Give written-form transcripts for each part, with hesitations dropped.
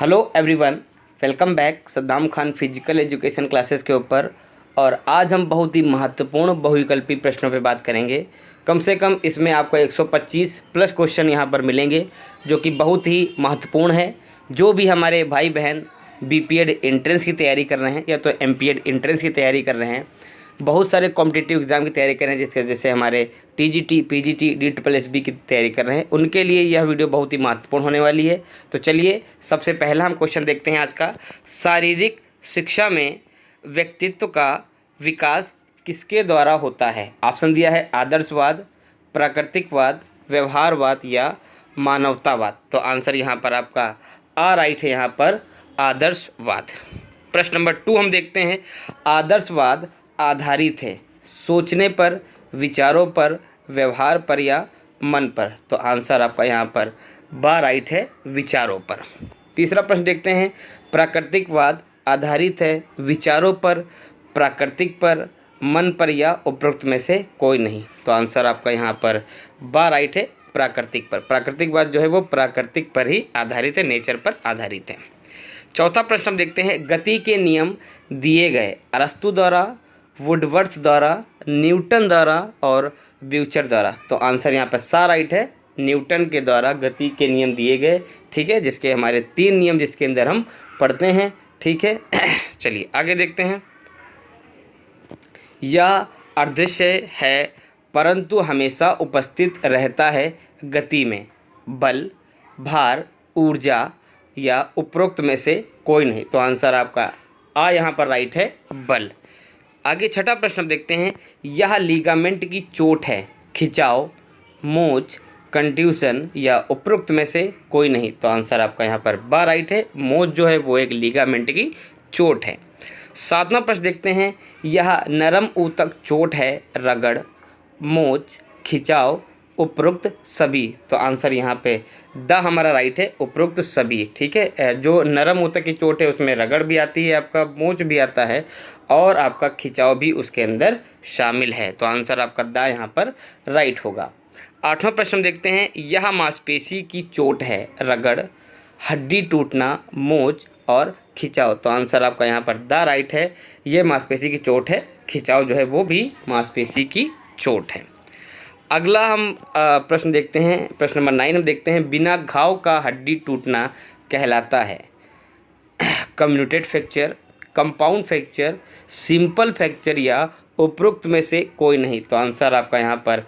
Hello everyone, welcome back Saddam Khan physical education classes के ऊपर। और आज हम बहुत ही महत्वपूर्ण बहुविकल्पी प्रश्नों पे बात करेंगे। कम से कम इसमें आपको 125 प्लस क्वेश्चन यहाँ पर मिलेंगे, जो कि बहुत ही महत्वपूर्ण है। जो भी हमारे भाई बहन बीपीएड एंट्रेंस की तैयारी कर रहे हैं या तो एमपीएड एंट्रेंस की तैयारी कर रहे हैं, बहुत सारे कॉम्पिटिटिव एग्ज़ाम की तैयारी कर रहे हैं, जिसके जैसे हमारे टीजीटी, पीजीटी, DSSB की तैयारी कर रहे हैं, उनके लिए यह वीडियो बहुत ही महत्वपूर्ण होने वाली है। तो चलिए सबसे पहला हम क्वेश्चन देखते हैं आज का। शारीरिक शिक्षा में व्यक्तित्व का विकास किसके द्वारा होता है? ऑप्शन दिया है आदर्शवाद, प्राकृतिकवाद, व्यवहारवाद या मानवतावाद। तो आंसर यहाँ पर आपका राइट है, यहाँ पर आदर्शवाद। प्रश्न नंबर 2 हम देखते हैं। आदर्शवाद आधारित है सोचने पर, विचारों पर, व्यवहार पर या मन पर। तो आंसर आपका यहाँ पर राइट है, विचारों पर। तीसरा प्रश्न देखते हैं। प्राकृतिकवाद आधारित है विचारों पर, प्राकृतिक पर, मन पर या उपरोक्त में से कोई नहीं। तो आंसर आपका यहाँ पर राइट है, प्राकृतिक पर। प्राकृतिकवाद जो है वो प्राकृतिक पर ही आधारित है, नेचर पर आधारित है। चौथा प्रश्न हम देखते हैं। गति के नियम दिए गए अरस्तु द्वारा, वुडवर्थ द्वारा, न्यूटन द्वारा और ब्यूचर द्वारा। तो आंसर यहाँ पर राइट है, न्यूटन के द्वारा गति के नियम दिए गए। ठीक है, जिसके हमारे 3 नियम जिसके अंदर हम पढ़ते हैं। ठीक है चलिए आगे देखते हैं। यह अदृश्य है परंतु हमेशा उपस्थित रहता है गति में, बल, भार, ऊर्जा या उपरोक्त में से कोई नहीं। तो आंसर आपका यहाँ पर राइट है, बल। आगे छठा प्रश्न देखते हैं। यह लिगामेंट की चोट है, खिंचाव, मोच, कंट्यूशन या उपरोक्त में से कोई नहीं। तो आंसर आपका यहाँ पर राइट है, मोच जो है वो एक लिगामेंट की चोट है। सातवां प्रश्न देखते हैं। यह नरम ऊतक चोट है, रगड़, मोच, खिंचाव, उपरोक्त सभी। तो आंसर यहाँ पे हमारा राइट है, उपरोक्त सभी। ठीक है, जो नरम ऊतक की चोट है उसमें रगड़ भी आती है, आपका मोच भी आता है और आपका खिंचाव भी उसके अंदर शामिल है। तो आंसर आपका यहाँ पर राइट होगा। आठवां प्रश्न देखते हैं। यह मांसपेशी की चोट है, रगड़, हड्डी टूटना, मोच और खिंचाव। तो आंसर आपका यहाँ पर राइट है, ये मांसपेशी की चोट है, खिंचाव जो है वो भी मांसपेशी की चोट है। अगला हम प्रश्न देखते हैं। प्रश्न नंबर 9 हम देखते हैं। बिना घाव का हड्डी टूटना कहलाता है commuted fracture, compound fracture, simple fracture या उपरोक्त में से कोई नहीं। तो आंसर आपका यहाँ पर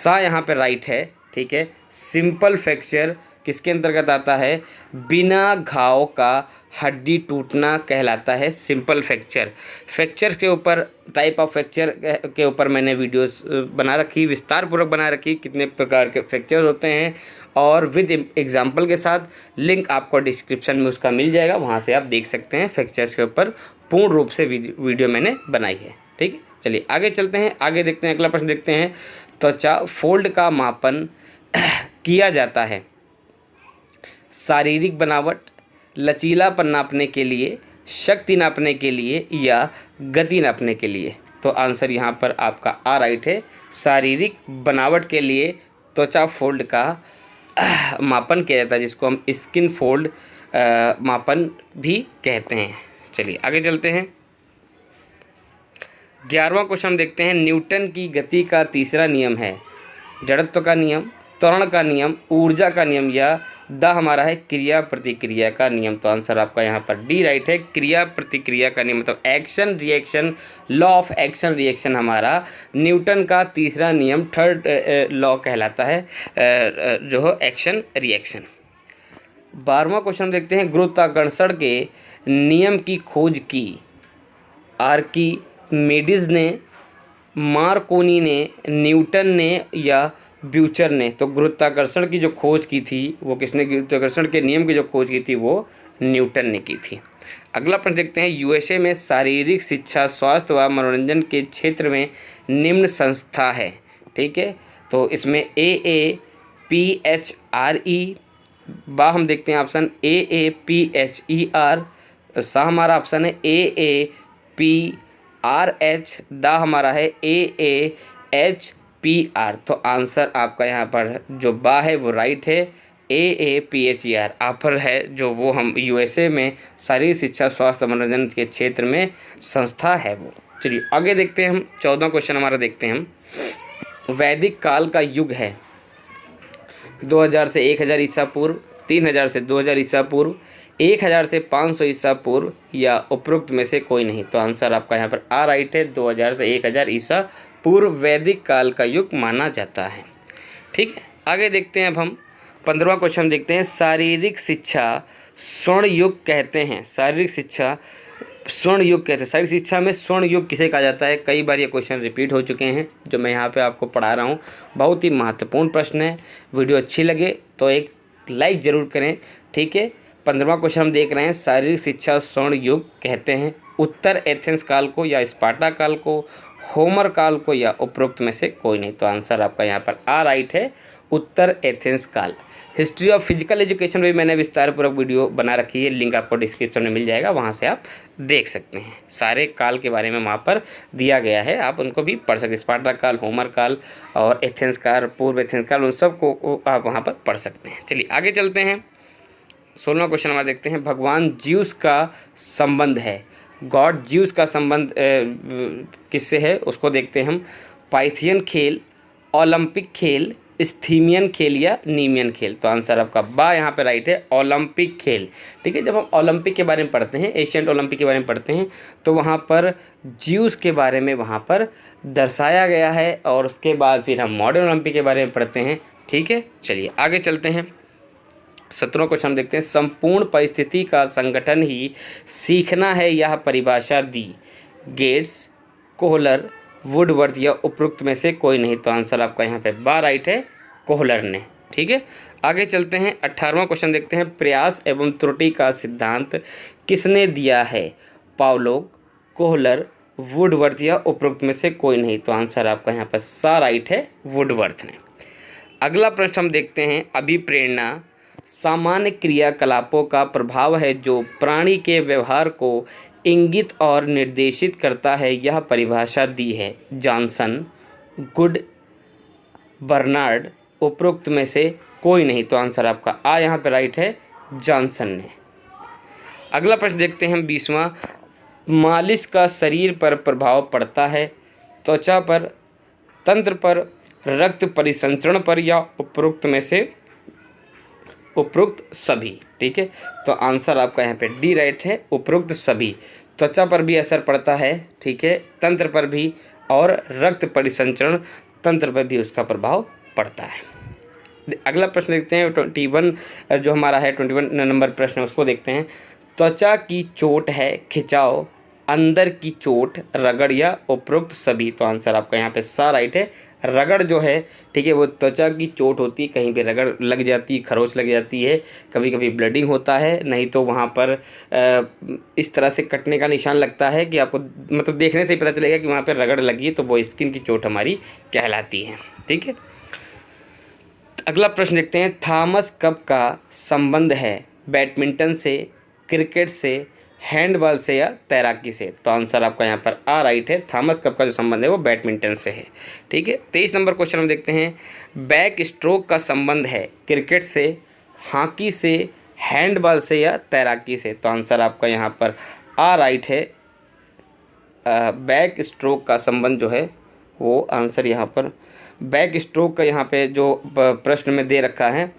यहाँ पर राइट है। ठीक है, सिंपल फ्रैक्चर किसके अंतर्गत आता है? बिना घाव का हड्डी टूटना कहलाता है सिंपल फ्रैक्चर। फ्रैक्चर के ऊपर, टाइप ऑफ फ्रैक्चर के ऊपर मैंने वीडियोस बना रखी, विस्तार पूर्वक बना रखी, कितने प्रकार के फ्रैक्चर होते हैं और विद एग्जांपल के साथ। लिंक आपको डिस्क्रिप्शन में उसका मिल जाएगा, वहाँ से आप देख सकते हैं। फ्रैक्चर्स के ऊपर पूर्ण रूप से वीडियो मैंने बनाई है। ठीक है, चलिए आगे चलते हैं। आगे देखते हैं, अगला प्रश्न देखते हैं। त्वचा फोल्ड का मापन किया जाता है शारीरिक बनावट, लचीलापन नापने के लिए, शक्ति नापने के लिए या गति नापने के लिए। तो आंसर यहाँ पर आपका राइट है, शारीरिक बनावट के लिए त्वचा फोल्ड का मापन किया जाता है, जिसको हम स्किन फोल्ड मापन भी कहते हैं। चलिए आगे चलते हैं। 11वां क्वेश्चन देखते हैं। न्यूटन की गति का तीसरा नियम है जड़त्व का नियम, त्वरण का नियम, ऊर्जा का नियम या हमारा है क्रिया प्रतिक्रिया का नियम। तो आंसर आपका यहाँ पर राइट है, क्रिया प्रतिक्रिया का नियम, मतलब action reaction, law of action reaction हमारा न्यूटन का तीसरा नियम, थर्ड लॉ कहलाता है, जो हो एक्शन रिएक्शन। 12वां क्वेश्चन देखते हैं। गुरुत्वाकर्षण के नियम की खोज की आर्किमेडीज ने, मार्कोनी ने, न्यूटन ने या ब्यूचर ने। तो गुरुत्वाकर्षण की जो खोज की थी वो किसने? गुरुत्वाकर्षण के नियम की जो खोज की थी वो न्यूटन ने की थी। अगला प्रश्न देखते हैं। यूएसए में शारीरिक शिक्षा, स्वास्थ्य व मनोरंजन के क्षेत्र में निम्न संस्था है। ठीक है, तो इसमें AAPHRE, हम देखते हैं ऑप्शन AAPHER, हमारा ऑप्शन है AAPRH, हमारा है AAHPR। तो आंसर आपका यहाँ पर जो है वो राइट है, AAPHER ऑफर है जो वो हम USA में शारीरिक शिक्षा स्वास्थ्य मनोरंजन के क्षेत्र में संस्था है वो। चलिए आगे देखते हैं हम 14वां क्वेश्चन हमारा देखते हैं हम। वैदिक काल का युग है 2000 से 1000 ईसा पूर्व, 3000 से 2000 ईसा पूर्व, 1000 से 500 ईसा पूर्व या उपरोक्त में से कोई नहीं। तो आंसर आपका यहाँ पर आ राइट है, 2000 से 1000 ईसा पूर्व वैदिक काल का युग माना जाता है। ठीक है, आगे देखते हैं अब हम 15वां क्वेश्चन देखते हैं। शारीरिक शिक्षा स्वर्ण युग कहते हैं। शारीरिक शिक्षा स्वर्ण युग कहते हैं। शारीरिक शिक्षा में स्वर्ण युग किसे कहा जाता है? कई बार ये क्वेश्चन रिपीट हो चुके हैं जो मैं यहाँ पे आपको पढ़ा रहा हूँ। बहुत ही महत्वपूर्ण प्रश्न है। वीडियो अच्छी लगे तो एक लाइक ज़रूर करें। ठीक है, 15वां क्वेश्चन हम देख रहे हैं। शारीरिक शिक्षा स्वर्ण युग कहते हैं उत्तर एथेंस काल को या स्पार्टा काल को, होमर काल को या उपरोक्त में से कोई नहीं। तो आंसर आपका यहाँ पर आ राइट है, उत्तर एथेंस काल। हिस्ट्री ऑफ फिजिकल एजुकेशन में भी मैंने विस्तारपूर्वक वीडियो बना रखी है, लिंक आपको डिस्क्रिप्शन में मिल जाएगा, वहाँ से आप देख सकते हैं। सारे काल के बारे में वहाँ पर दिया गया है, आप उनको भी पढ़ सकते हैं। स्पार्टा काल, होमर काल और एथेंस काल, पूर्व एथेंस काल, उन सबको आप वहाँ पर पढ़ सकते हैं। चलिए आगे चलते हैं। 16वां क्वेश्चन हमारा देखते हैं। भगवान ज्यूस का संबंध है, गॉड ज्यूस का संबंध किससे है उसको देखते हैं हम। पाइथियन खेल, ओलंपिक खेल, स्थीमियन खेल या नीमियन खेल। तो आंसर आपका बा यहाँ पे राइट है, ओलंपिक खेल। ठीक है, जब हम ओलंपिक के बारे में पढ़ते हैं, एशियन ओलंपिक के बारे में पढ़ते हैं, तो वहाँ पर ज्यूस के बारे में वहाँ पर दर्शाया गया है और उसके बाद फिर हम मॉडर्न ओलंपिक के बारे में पढ़ते हैं। ठीक है, चलिए आगे चलते हैं। 17वां क्वेश्चन देखते हैं। संपूर्ण परिस्थिति का संगठन ही सीखना है, यह परिभाषा दी गेट्स, कोहलर, वुडवर्थ या उपरोक्त में से कोई नहीं। तो आंसर आपका यहाँ पे बा राइट है, कोहलर ने। ठीक है, आगे चलते हैं। 18वां क्वेश्चन देखते हैं। प्रयास एवं त्रुटि का सिद्धांत किसने दिया है? पावलोव, कोहलर, वुडवर्थ या उपरोक्त में से कोई नहीं। तो आंसर आपका यहाँ पर सा राइट है, वुडवर्थ ने। अगला प्रश्न हम देखते हैं। अभिप्रेरणा सामान्य क्रियाकलापों का प्रभाव है जो प्राणी के व्यवहार को इंगित और निर्देशित करता है, यह परिभाषा दी है जॉनसन, गुड, बर्नार्ड, उपरोक्त में से कोई नहीं। तो आंसर आपका आ यहाँ पे राइट है, जॉनसन ने। अगला प्रश्न देखते हैं हम 20वां। मालिश का शरीर पर प्रभाव पड़ता है, त्वचा पर, तंत्र पर, रक्त परिसंचरण पर या उपरोक्त में से उपरोक्त सभी। ठीक है, तो आंसर आपका यहाँ पे डी राइट है, उपरोक्त सभी। त्वचा पर भी असर पड़ता है, ठीक है, तंत्र पर भी, और रक्त परिसंचरण तंत्र पर भी उसका प्रभाव पड़ता है। अगला प्रश्न देखते हैं 21 जो हमारा है 21 नंबर प्रश्न, उसको देखते हैं। त्वचा की चोट है खिंचाव, अंदर की चोट रगड़ या उपरोक्त सभी। तो आंसर आपका यहाँ पे सा राइट है, रगड़ जो है, ठीक है, वो त्वचा की चोट होती है, कहीं पे रगड़ लग जाती है, खरोच लग जाती है, कभी कभी ब्लडिंग होता है, नहीं तो वहाँ पर इस तरह से कटने का निशान लगता है कि आपको मतलब देखने से ही पता चलेगा कि वहाँ पर रगड़ लगी है, तो वो स्किन की चोट हमारी कहलाती है। ठीक है, अगला प्रश्न देखते हैं। थॉमस कप का संबंध है बैडमिंटन से, क्रिकेट से, हैंडबॉल से या तैराकी से। तो आंसर आपका यहाँ पर आ राइट है, थॉमस कप का जो संबंध है वो बैडमिंटन से है। ठीक है, 23 नंबर क्वेश्चन हम देखते हैं। बैक स्ट्रोक का संबंध है क्रिकेट से, हॉकी से, हैंडबॉल से या तैराकी से। तो आंसर आपका यहाँ पर आ राइट है, बैक स्ट्रोक का संबंध जो है वो आंसर यहाँ पर बैक स्ट्रोक का यहाँ पे जो प्रश्न में दे रखा है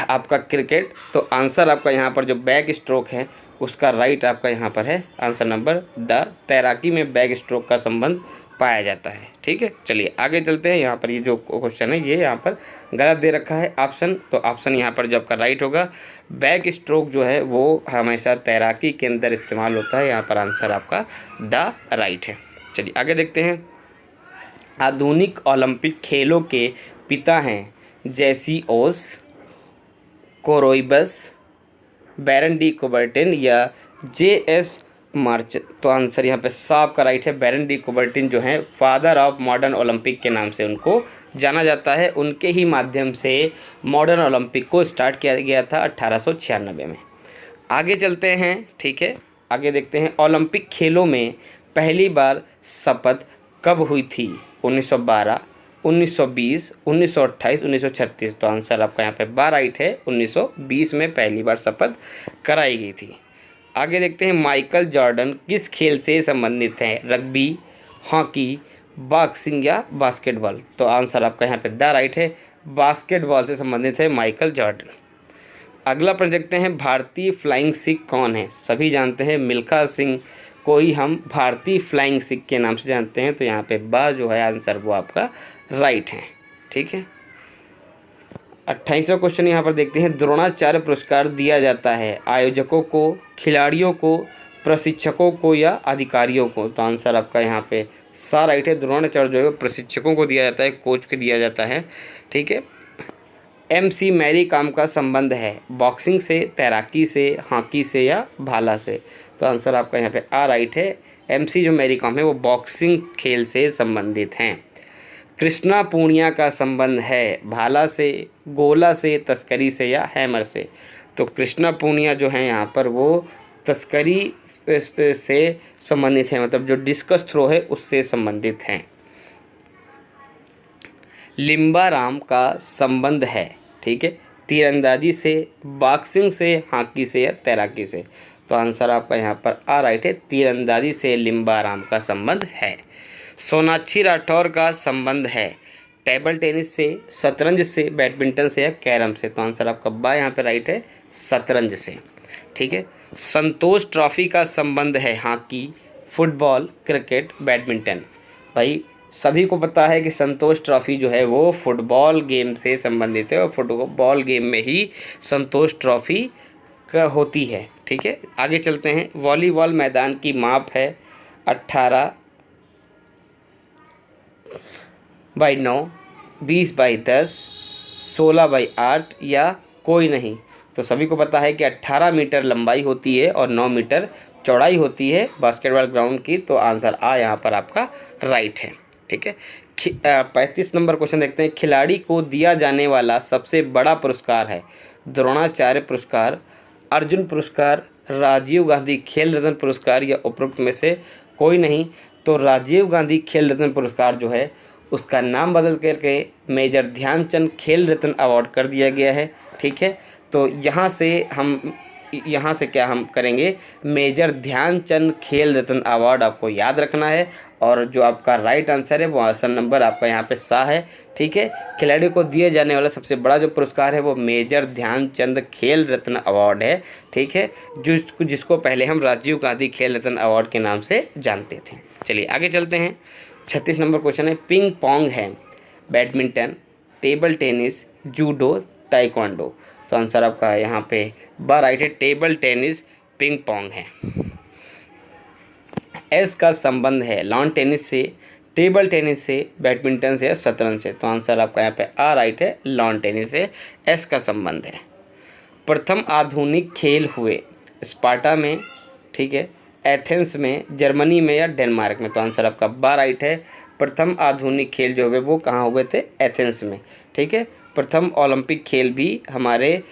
आपका क्रिकेट, तो आंसर आपका यहाँ पर जो बैक स्ट्रोक है उसका राइट आपका यहाँ पर है आंसर नंबर द। तैराकी में बैक स्ट्रोक का संबंध पाया जाता है। ठीक है, चलिए आगे चलते हैं। यहाँ पर ये जो क्वेश्चन है ये यहाँ पर गलत दे रखा है ऑप्शन, तो ऑप्शन यहाँ पर जो आपका राइट होगा, बैक स्ट्रोक जो है वो हमेशा तैराकी के अंदर इस्तेमाल होता है, यहाँ पर आंसर आपका द राइट है। चलिए आगे देखते हैं। आधुनिक ओलंपिक खेलों के पिता हैं जेसी-ओस, कोरोइबस, बैरन डी कुबर्टिन या जे.एस. मार्च। तो आंसर यहाँ पे साफ का राइट है, बैरन डी कुबर्टिन जो हैं फादर ऑफ मॉडर्न ओलंपिक के नाम से उनको जाना जाता है। उनके ही माध्यम से मॉडर्न ओलंपिक को स्टार्ट किया गया था 1896 में। आगे चलते हैं। ठीक है, आगे देखते हैं। ओलंपिक खेलों में पहली बार शपथ कब हुई थी? 1912, 1920, 1928, 1936। तो आंसर आपका यहाँ पे बा राइट है, 1920 में पहली बार शपथ कराई गई थी। आगे देखते हैं माइकल जॉर्डन किस खेल से संबंधित हैं, रग्बी, हॉकी, बॉक्सिंग या बास्केटबॉल। तो आंसर आपका यहाँ पे द राइट है, बास्केटबॉल से संबंधित है माइकल जॉर्डन। अगला प्रश्न देखते हैं भारतीय फ्लाइंग सिख कौन है। सभी जानते हैं मिल्खा सिंह को ही हम भारतीय फ्लाइंग सिख के नाम से जानते हैं। तो यहाँ पे बा जो है आंसर वो आपका राइट है। ठीक है, 28वां क्वेश्चन यहाँ पर देखते हैं द्रोणाचार्य पुरस्कार दिया जाता है आयोजकों को, खिलाड़ियों को, प्रशिक्षकों को या अधिकारियों को। तो आंसर आपका यहाँ पे सा राइट है, द्रोणाचार्य जो है प्रशिक्षकों को दिया जाता है, कोच को दिया जाता है। ठीक है, MC मैरी कॉम का संबंध है बॉक्सिंग से, तैराकी से, हॉकी से या भाला से। तो आंसर आपका यहाँ पे आ राइट है, MC जो मैरी कॉम है वो बॉक्सिंग खेल से संबंधित हैं। कृष्णा पूनिया का संबंध है भाला से, गोला से, तस्करी से या हैमर से। तो कृष्णा पूनिया जो है यहाँ पर वो तस्करी से संबंधित है, मतलब जो डिस्कस थ्रो है उससे संबंधित हैं। लिम्बाराम का संबंध है, ठीक है, तीरंदाजी से, बॉक्सिंग से, हॉकी से या तैराकी से। तो आंसर आपका यहाँ पर आ राइट है, तीरंदाजी से लिम्बाराम का संबंध है। सोनाक्षी राठौर का संबंध है टेबल टेनिस से, शतरंज से, बैडमिंटन से या कैरम से। तो आंसर आपका बा यहाँ पे राइट है, शतरंज से। ठीक है, संतोष ट्रॉफी का संबंध है हॉकी, फुटबॉल, क्रिकेट, बैडमिंटन। भाई सभी को पता है कि संतोष ट्रॉफी जो है वो फुटबॉल गेम से संबंधित है और फुटबॉल गेम में ही संतोष ट्रॉफी का होती है। ठीक है, आगे चलते हैं। वॉलीबॉल मैदान की माप है 18/9, 20/10, 16/8 या कोई नहीं। तो सभी को पता है कि 18 मीटर लंबाई होती है और 9 मीटर चौड़ाई होती है बास्केटबॉल ग्राउंड की। तो आंसर आ यहाँ पर आपका राइट है। ठीक है, 35 नंबर क्वेश्चन देखते हैं। खिलाड़ी को दिया जाने वाला सबसे बड़ा पुरस्कार है द्रोणाचार्य पुरस्कार, अर्जुन पुरस्कार, राजीव गांधी खेल रत्न पुरस्कार या उपरोक्त में से कोई नहीं। तो राजीव गांधी खेल रत्न पुरस्कार जो है उसका नाम बदल करके मेजर ध्यानचंद खेल रत्न अवार्ड कर दिया गया है। ठीक है, तो यहाँ से क्या हम करेंगे, मेजर ध्यानचंद खेल रत्न अवार्ड आपको याद रखना है और जो आपका राइट आंसर है वो आंसर नंबर आपका यहाँ पे सा है। ठीक है, खिलाड़ी को दिए जाने वाला सबसे बड़ा जो पुरस्कार है वो मेजर ध्यानचंद खेल रत्न अवार्ड है। ठीक है, जिसको पहले हम राजीव गांधी खेल रत्न अवार्ड के नाम से जानते थे। चलिए आगे चलते हैं। 36 नंबर क्वेश्चन है पिंग पोंग है badminton, table tennis, judo, taekwondo. तो आंसर आपका यहाँ पे बा राइट है, टेबल टेनिस पिंग पोंग है। एस का संबंध है लॉन टेनिस से, टेबल टेनिस से, बैडमिंटन से या शतरंज से। तो आंसर आपका यहाँ पे आ राइट है, लॉन टेनिस से एस का संबंध है। प्रथम आधुनिक खेल हुए स्पार्टा में, ठीक है, एथेंस में, जर्मनी में या डेनमार्क में। तो आंसर आपका बा राइट है, प्रथम आधुनिक खेल जो हुए वो कहाँ हुए थे, एथेंस में। ठीक है, प्रथम ओलंपिक खेल भी हमारे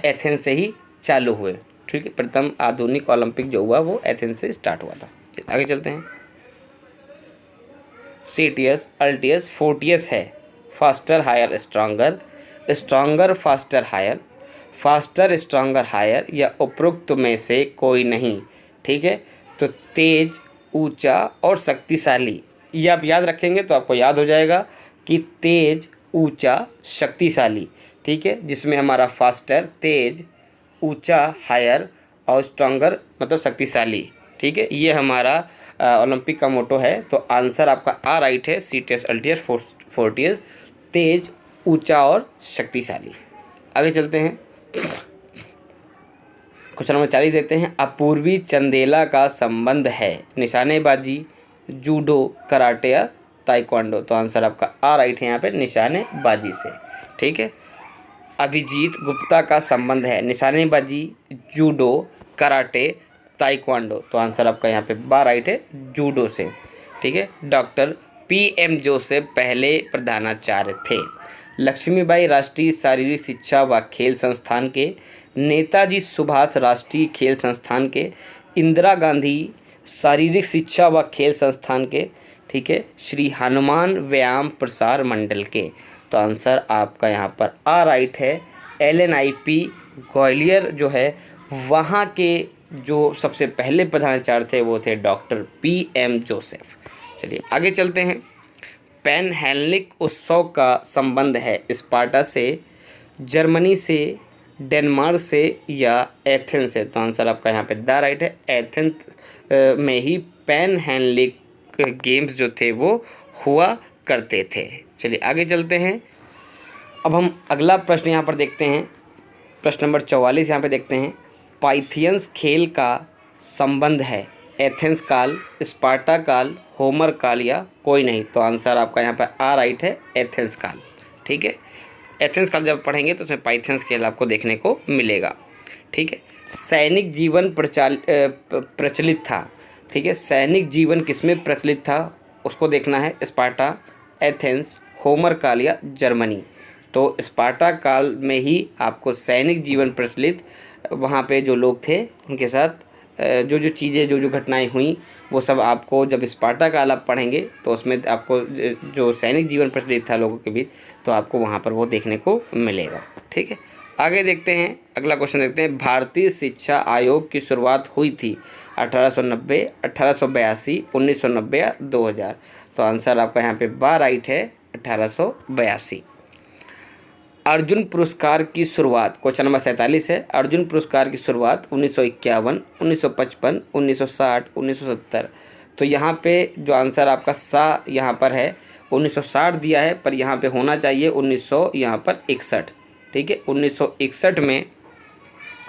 एथेंस से ही चालू हुए। ठीक है, प्रथम आधुनिक ओलंपिक जो हुआ वो एथेंस से स्टार्ट हुआ था। आगे चलते हैं। CTS, अल्टियस, फोर्टियस है faster, higher, stronger, stronger, faster, higher, faster, stronger, higher या उपरोक्त में से कोई नहीं। ठीक है, तो तेज, ऊंचा और शक्तिशाली, ये आप याद रखेंगे तो आपको याद हो जाएगा कि तेज, ऊंचा, शक्तिशाली। ठीक है, जिसमें हमारा फास्टर तेज, ऊंचा हायर और स्ट्रॉन्गर मतलब शक्तिशाली। ठीक है, ये हमारा ओलंपिक का मोटो है। तो आंसर आपका आ राइट है, CTS, अल्टियस, फोर्टियस, तेज, ऊंचा और शक्तिशाली। आगे चलते हैं। क्वेश्चन नंबर 40 देखते हैं। अपूर्वी चंदेला का संबंध है निशानेबाजी, जूडो, कराटे या ताइक्वांडो। तो आंसर आपका आ राइट है यहाँ पे, निशानेबाजी से। ठीक है, अभिजीत गुप्ता का संबंध है निशानेबाजी, जूडो, कराटे, ताइक्वांडो। तो आंसर आपका यहाँ पे बा राइट है, जूडो से। ठीक है, डॉक्टर PM जोसेफ पहले प्रधानाचार्य थे। लक्ष्मीबाई राष्ट्रीय शारीरिक शिक्षा व खेल संस्थान के, नेताजी सुभाष राष्ट्रीय खेल संस्थान के, इंदिरा गांधी शारीरिक शिक्षा व खेल संस्थान के। ठीक है, श्री हनुमान व्यायाम प्रसार मंडल के। तो आंसर आपका यहाँ पर आ राइट है। LNIP ग्वालियर जो है वहाँ के जो सबसे पहले प्रधानाचार्य थे वो थे डॉक्टर PM जोसेफ। चलिए आगे चलते हैं। पैन हेलेनिक उत्सव का संबंध है स्पार्टा से, जर्मनी से, डेनमार्क से या एथेंस से। तो आंसर आपका यहाँ पे द राइट है। एथेंस में ही पैन हेलेनिक गेम्स जो थे वो हुआ करते थे। चलिए आगे चलते हैं। अब हम अगला प्रश्न यहाँ पर देखते हैं, प्रश्न नंबर 44 यहाँ पे देखते हैं। पाइथियंस खेल का संबंध है एथेंस काल, स्पार्टा काल, होमर काल या कोई नहीं। तो आंसर आपका यहाँ पर आ राइट है, एथेंस काल। ठीक है, एथेंस काल जब पढ़ेंगे तो उसमें पाइथियंस खेल आपको देखने को मिलेगा। ठीक है, सैनिक जीवन प्रचलित था। ठीक है, सैनिक जीवन किसमें प्रचलित था उसको देखना है, स्पार्टा, एथेंस, होमर काल या जर्मनी। तो स्पार्टा काल में ही आपको सैनिक जीवन प्रचलित, वहाँ पे जो लोग थे उनके साथ जो जो चीज़ें जो घटनाएं हुई वो सब आपको जब स्पार्टा काल आप पढ़ेंगे तो उसमें आपको जो सैनिक जीवन प्रचलित था लोगों के बीच तो आपको वहाँ पर वो देखने को मिलेगा। ठीक है, आगे देखते हैं, अगला क्वेश्चन देखते हैं। भारतीय शिक्षा आयोग की शुरुआत हुई थी 1890, 1882, 1990 या 2000। तो आंसर आपका यहाँ पे बा राइट है, 1882। अर्जुन पुरस्कार की शुरुआत, क्वेश्चन नंबर 47 है। अर्जुन पुरस्कार की शुरुआत 1951, 1955, 1960, 1970। तो यहाँ पे जो आंसर आपका सा यहाँ पर है 1960 दिया है, पर यहाँ पे होना चाहिए 1900 यहाँ पर 61। ठीक है, 1961 में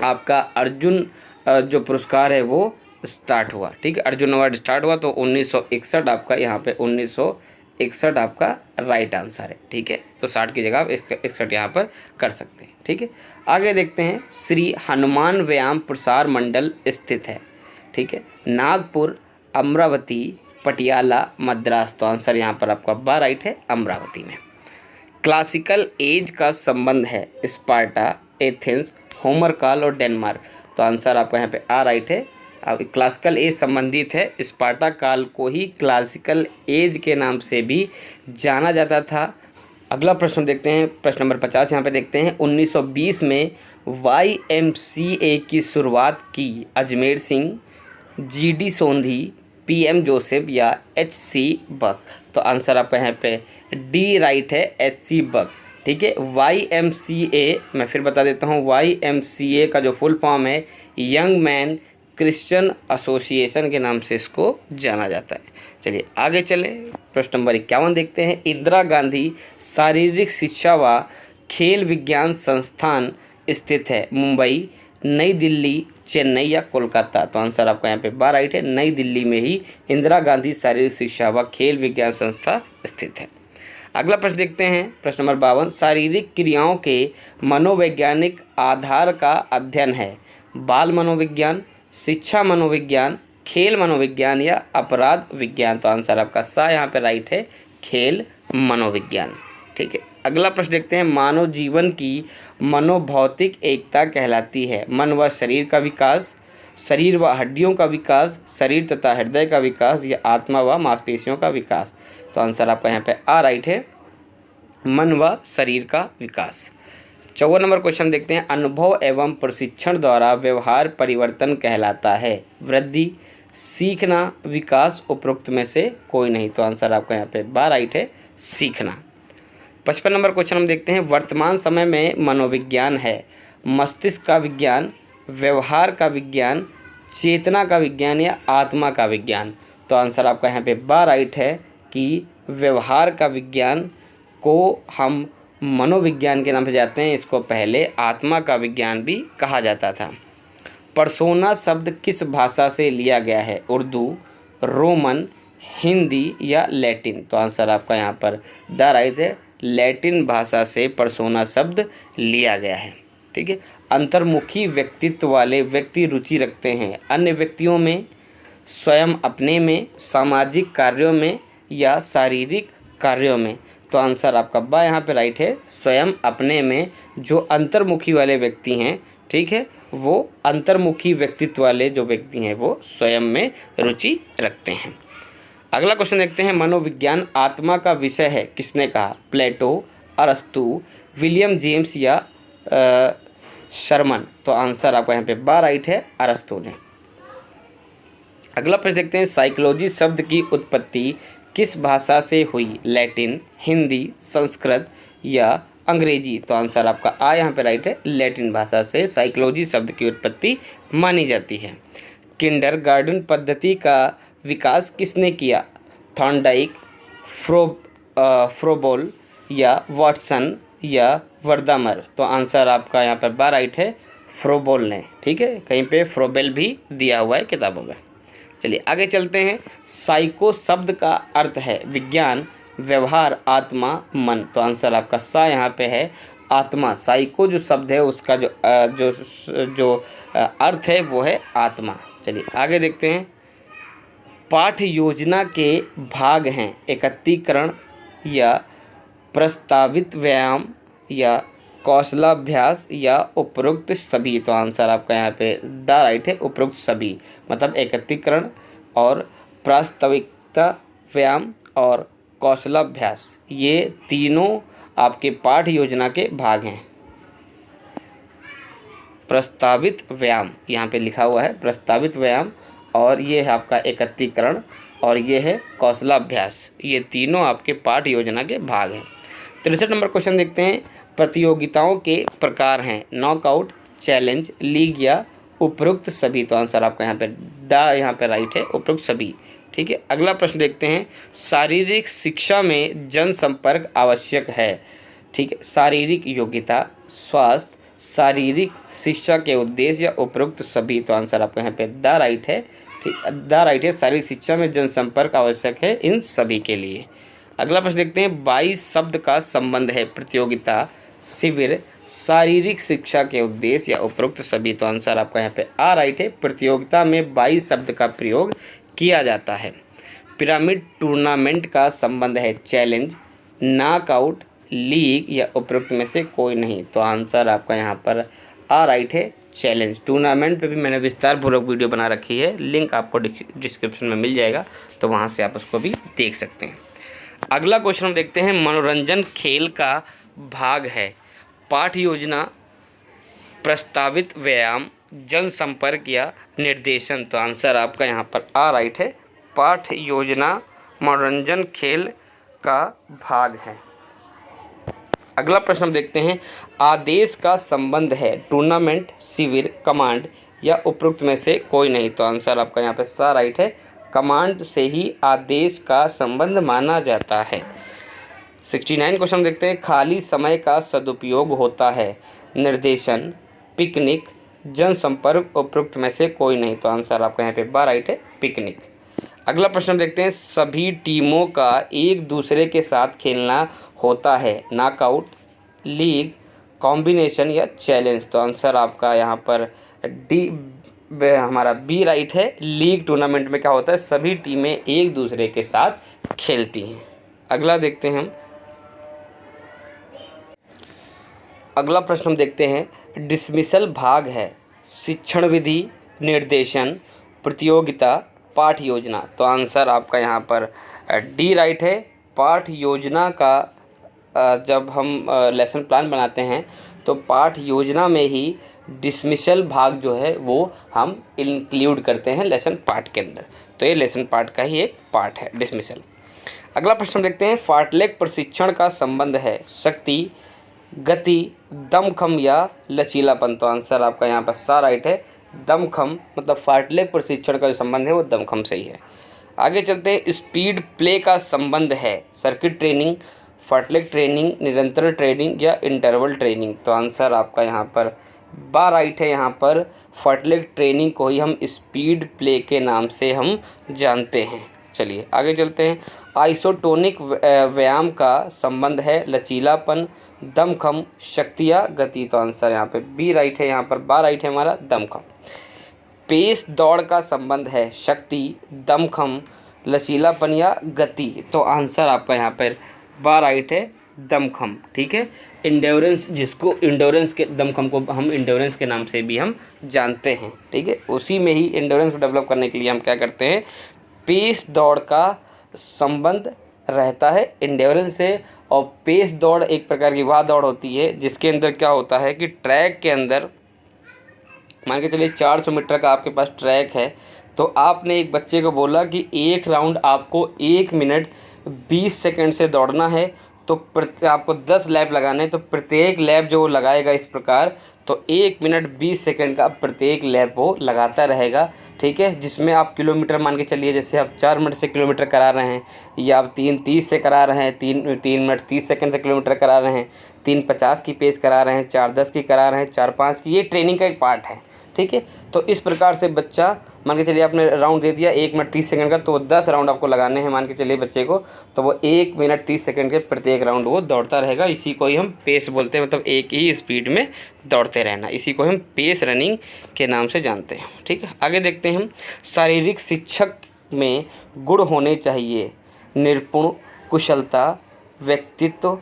आपका अर्जुन जो पुरस्कार है वो स्टार्ट हुआ। ठीक है, अर्जुन अवार्ड स्टार्ट हुआ तो 1961 आपका यहाँ पे 1961 आपका राइट आंसर है। ठीक है, तो 60 की जगह आप 61 यहाँ पर कर सकते हैं। ठीक है, आगे देखते हैं। श्री हनुमान व्यायाम प्रसार मंडल स्थित है। ठीक है, नागपुर, अमरावती, पटियाला, मद्रास। तो आंसर यहाँ पर आपका बा राइट है, अमरावती में। क्लासिकल एज का संबंध है स्पार्टा, एथेंस, होमर काल और डेनमार्क। तो आंसर आपका यहाँ पे आ राइट है। अब क्लासिकल एज संबंधित है, स्पार्टा काल को ही क्लासिकल एज के नाम से भी जाना जाता था। अगला प्रश्न देखते हैं, प्रश्न नंबर 50 यहाँ पे देखते हैं। 1920 में YMCA की शुरुआत की अजमेर सिंह, GD सोंधी, PM जोसेफ या HC बक। तो आंसर आपका यहाँ पे डी राइट है, HC बक। ठीक है, YMCA मैं फिर बता देता हूँ, YMCA का जो फुल फॉर्म है यंग मैन क्रिश्चियन एसोसिएशन के नाम से इसको जाना जाता है। चलिए आगे चलें, प्रश्न नंबर 51 देखते हैं। इंदिरा गांधी शारीरिक शिक्षा व खेल विज्ञान संस्थान स्थित है मुंबई, नई दिल्ली, चेन्नई या कोलकाता। तो आंसर आपका यहाँ पे बा राइट है, नई दिल्ली में ही इंदिरा गांधी शारीरिक शिक्षा व खेल विज्ञान संस्था स्थित है। अगला प्रश्न देखते हैं, प्रश्न नंबर 52। शारीरिक क्रियाओं के मनोवैज्ञानिक आधार का अध्ययन है बाल मनोविज्ञान, शिक्षा मनोविज्ञान, खेल मनोविज्ञान या अपराध विज्ञान। तो आंसर आपका सा यहाँ पे राइट है, खेल मनोविज्ञान। ठीक है, अगला प्रश्न देखते हैं। मानव जीवन की मनोभौतिक एकता कहलाती है मन व शरीर का विकास, शरीर व हड्डियों का विकास, शरीर तथा हृदय का विकास या आत्मा व मांसपेशियों का विकास। तो आंसर आपका यहाँ पे आ राइट है, मन व शरीर का विकास। 54 नंबर क्वेश्चन देखते हैं। अनुभव एवं प्रशिक्षण द्वारा व्यवहार परिवर्तन कहलाता है वृद्धि, सीखना, विकास, उपरोक्त में से कोई नहीं। तो आंसर आपका यहाँ पे बा राइट है, सीखना। 55 नंबर क्वेश्चन हम देखते हैं। वर्तमान समय में मनोविज्ञान है मस्तिष्क का विज्ञान, व्यवहार का विज्ञान, चेतना का विज्ञान या आत्मा का विज्ञान। तो आंसर आपका यहाँ पे बा राइट है कि व्यवहार का विज्ञान को हम मनोविज्ञान के नाम से जाते हैं, इसको पहले आत्मा का विज्ञान भी कहा जाता था। पर्सोना शब्द किस भाषा से लिया गया है उर्दू, रोमन, हिंदी या लैटिन। तो आंसर आपका यहाँ पर द राइट है, लैटिन भाषा से पर्सोना शब्द लिया गया है। ठीक है, अंतर्मुखी व्यक्तित्व वाले व्यक्ति रुचि रखते हैं अन्य व्यक्तियों में, स्वयं अपने में, सामाजिक कार्यों में या शारीरिक कार्यों में। तो आंसर आपका बा यहाँ पे राइट है, स्वयं अपने में। जो अंतर्मुखी वाले व्यक्ति हैं, ठीक है, वो अंतर्मुखी व्यक्तित्व वाले जो व्यक्ति हैं वो स्वयं में रुचि रखते हैं। अगला क्वेश्चन देखते हैं, मनोविज्ञान आत्मा का विषय है, किसने कहा? प्लेटो, अरस्तू, विलियम जेम्स या शर्मन? तो आंसर आपका यहाँ पे बा राइट है, अरस्तू ने। अगला प्रश्न देखते हैं, साइकोलॉजी शब्द की उत्पत्ति किस भाषा से हुई? लैटिन, हिंदी, संस्कृत या अंग्रेजी? तो आंसर आपका आ यहाँ पे राइट है, लैटिन भाषा से साइकोलॉजी शब्द की उत्पत्ति मानी जाती है। किंडरगार्टन पद्धति का विकास किसने किया? थॉर्नडाइक, फ्रोबोल या वाटसन या वर्दामर? तो आंसर आपका यहाँ पर बा राइट है, फ्रोबोल ने। ठीक है, कहीं पे फ्रोबेल भी दिया हुआ है किताबों में। चलिए आगे चलते हैं। साइको शब्द का अर्थ है विज्ञान, व्यवहार, आत्मा, मन? तो आंसर आपका सा यहाँ पे है, आत्मा। साइको जो शब्द है उसका जो अर्थ है वो है आत्मा। चलिए आगे देखते हैं। पाठ्य योजना के भाग हैं एकत्रीकरण या प्रस्तावित व्यायाम या कौशलाभ्यास या उपरोक्त सभी? तो आंसर आपका यहाँ पे द राइट है, उपरोक्त सभी। मतलब एकत्रीकरण और प्रास्ताविकता व्यायाम और कौशलाभ्यास, ये तीनों आपके पाठ योजना के भाग हैं। प्रस्तावित व्यायाम यहाँ पे लिखा हुआ है, प्रस्तावित व्यायाम, और ये है आपका एकत्रीकरण और ये है कौशलाभ्यास। ये तीनों आपके पाठ योजना के भाग हैं। 63 नंबर क्वेश्चन देखते हैं। प्रतियोगिताओं के प्रकार हैं नॉकआउट, चैलेंज, लीग या उपरोक्त सभी? तो आंसर आपका यहाँ पे यहाँ पे राइट है, उपरोक्त सभी। ठीक है, अगला प्रश्न देखते हैं। शारीरिक शिक्षा में जनसंपर्क आवश्यक है। ठीक है, शारीरिक योग्यता, स्वास्थ्य, शारीरिक शिक्षा के उद्देश्य या उपरोक्त सभी? तो आंसर आपका यहाँ पे द राइट है। ठीक, द राइट है, शारीरिक शिक्षा में जनसंपर्क आवश्यक है इन सभी के लिए। अगला प्रश्न देखते हैं। 22 शब्द का संबंध है प्रतियोगिता, शिविर, शारीरिक शिक्षा के उद्देश्य या उपरोक्त सभी? तो आंसर आपका यहाँ पे आ राइट है, प्रतियोगिता में 22 शब्द का प्रयोग किया जाता है। पिरामिड टूर्नामेंट का संबंध है चैलेंज, नॉकआउट, लीग या उपरोक्त में से कोई नहीं? तो आंसर आपका यहाँ पर आ राइट है, चैलेंज। टूर्नामेंट पे भी मैंने विस्तारपूर्वक वीडियो बना रखी है, लिंक आपको डिस्क्रिप्शन में मिल जाएगा, तो वहाँ से आप उसको भी देख सकते हैं। अगला क्वेश्चन हम देखते हैं। मनोरंजन खेल का भाग है, पाठ योजना, प्रस्तावित व्यायाम, जनसंपर्क या निर्देशन? तो आंसर आपका यहाँ पर आ राइट है, पाठ योजना मनोरंजन खेल का भाग है। अगला प्रश्न हम देखते हैं। आदेश का संबंध है टूर्नामेंट, शिविर, कमांड या उपरोक्त में से कोई नहीं? तो आंसर आपका यहाँ पे सा राइट है, कमांड से ही आदेश का संबंध माना जाता है। 69 क्वेश्चन देखते हैं। खाली समय का सदुपयोग होता है निर्देशन, पिकनिक, जनसंपर्क, उपरोक्त में से कोई नहीं? तो आंसर आपका यहाँ पे बा राइट है, पिकनिक। अगला प्रश्न देखते हैं। सभी टीमों का एक दूसरे के साथ खेलना होता है नॉकआउट, लीग, कॉम्बिनेशन या चैलेंज? तो आंसर आपका यहाँ पर डी हमारा बी राइट है, लीग टूर्नामेंट में क्या होता है, सभी टीमें एक दूसरे के साथ खेलती हैं। अगला देखते हैं हम। अगला प्रश्न हम देखते हैं। डिसमिसल भाग है शिक्षण विधि, निर्देशन, प्रतियोगिता, पाठ योजना? तो आंसर आपका यहाँ पर डी राइट है, पाठ योजना का जब हम लेसन प्लान बनाते हैं तो पाठ योजना में ही डिसमिसल भाग जो है वो हम इंक्लूड करते हैं लेसन पार्ट के अंदर, तो ये लेसन पार्ट का ही एक पार्ट है डिसमिसल। अगला प्रश्न देखते हैं। फार्टलेग प्रशिक्षण का संबंध है शक्ति, गति, दमखम या लचीलापन? तो आंसर आपका यहाँ पर सा राइट है, दमखम। मतलब फार्टलेग प्रशिक्षण का जो संबंध है वो दमखम से ही है। आगे चलते हैं। स्पीड प्ले का संबंध है सर्किट ट्रेनिंग, फार्टलेग ट्रेनिंग, निरंतर ट्रेनिंग या इंटरवल ट्रेनिंग? तो आंसर आपका यहाँ पर बा राइट है, यहाँ पर फार्टलेग ट्रेनिंग को ही हम स्पीड प्ले के नाम से हम जानते हैं। चलिए आगे चलते हैं। आइसोटोनिक व्यायाम का संबंध है लचीलापन, दमखम, शक्ति या गति? तो आंसर यहाँ पे बी राइट है, यहाँ पर बा राइट है हमारा, दमखम। पेस दौड़ का संबंध है शक्ति, दमखम, लचीलापन या गति? तो आंसर आपका यहाँ पर बा राइट है, दमखम। ठीक है, इंड्योरेंस, जिसको इंड्योरेंस के दमखम को हम इंड्योरेंस के नाम से भी हम जानते हैं। ठीक है, उसी में ही इंड्योरेंस को डेवलप करने के लिए हम क्या करते हैं, पेस दौड़ का संबंध रहता है एंड्योरेंस से। और पेस दौड़ एक प्रकार की वह दौड़ होती है जिसके अंदर क्या होता है कि ट्रैक के अंदर मान के चलिए 400 मीटर का आपके पास ट्रैक है, तो आपने एक बच्चे को बोला कि एक राउंड आपको 1 मिनट 20 सेकंड से दौड़ना है, तो आपको 10 लैप लगाने हैं, तो प्रत्येक लैप जो वो लगाएगा इस प्रकार, तो 1 मिनट 20 सेकंड का प्रत्येक लैप वो लगाता रहेगा। ठीक है, जिसमें आप किलोमीटर मान के चलिए, जैसे आप 4 मिनट से किलोमीटर करा रहे हैं, या आप 3:30 से करा रहे हैं, 3 मिनट 30 सेकंड से किलोमीटर करा रहे हैं, 3:50 की पेस करा रहे हैं, 4:10 की करा रहे हैं, 4:05 की, ये ट्रेनिंग का एक पार्ट है। ठीक है, तो इस प्रकार से बच्चा मान के चलिए आपने राउंड दे दिया 1 मिनट 30 सेकंड का, तो 10 राउंड आपको लगाने हैं मान के चलिए बच्चे को, तो वो 1 मिनट 30 सेकंड के प्रत्येक राउंड वो दौड़ता रहेगा। इसी को ही हम पेस बोलते हैं, मतलब एक ही स्पीड में दौड़ते रहना, इसी को हम पेस रनिंग के नाम से जानते हैं। ठीक है, आगे देखते हैं हम। शारीरिक शिक्षक में गुण होने चाहिए: निपुण, कुशलता, व्यक्तित्व,